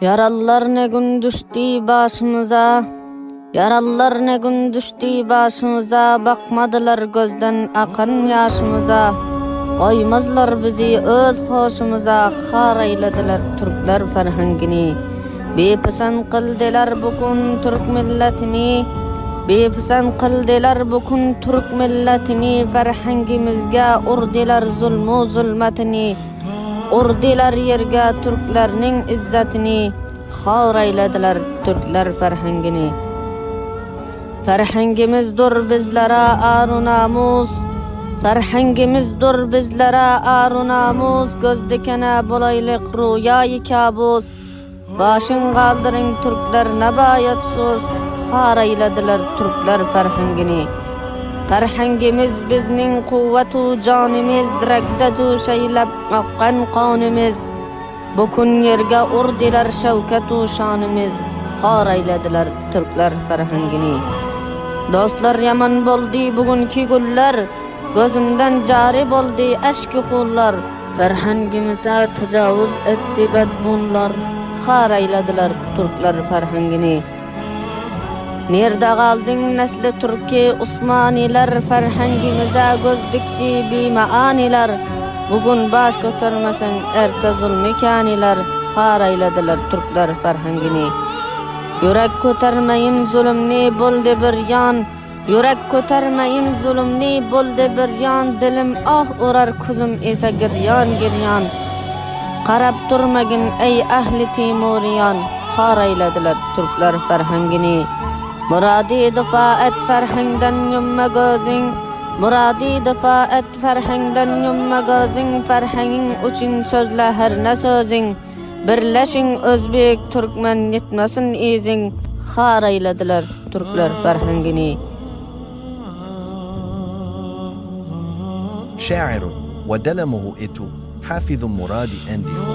Yarallar ne gün düştü başımıza, yarallar ne gün düştü başımıza, bakmadılar gözden akan yaşımıza. Koymazlar bizi öz hoşumuza, xar eylediler Türkler ferhengini. Bepisan kıldılar bugün Türk milletini, bepisan kıldılar bugün Türk milletini. Ferhengimizge urdilar zulmu zulmetini, urdilar yerge Türklerinin izzetini. Xar eylediler Türkler ferhengini. Ferhengimizdir bizlere ar namus, ferhengimizdir bizlere ar namus. Gözdekene bolaylık rüyayı kabus, başın kaldırın Türkler nebayatsız. Xar eylediler Türkler ferhengini. Ferhengimiz bizning kuvvetu canimiz, regdetu şeylep akkan kanimiz. Bugün yerge urdiler şevketu şanimiz. Xar eylediler Türkler ferhengini. Dostlar yaman boldi bugünkü güller, gözümden cari boldi eşki hullar. Ferhengimize tecavüz etti bedbunlar. Xar eylediler Türkler ferhengini. Nerede kaldın nesli Türkiye Osmaniler, ferhengimize göz dikti bimaaniler. Bugün baş götürmesen erte zulmü kaniler. Xar eylediler Türkler ferhengini. Yürek kötermeyin zulümni buldu bir yan, yürek kötermeyin zulümni buldu bir yan. Dilim ah urar kuzum ise giryan giryan. Qarab durmagin ey ahli Timuriyan. Xar eylediler Türkler ferhengini. Muradi difa et ferhengden yumme gözün, muradi difa et ferhengden yumme gözün. Ferhengin üçün sözle her ne sözün, birleşin Özbek Türkmen yetmesin izin. Xar eylediler Türkler ferhengini. شاعر ودلمه إتو حافظ مراد أنديه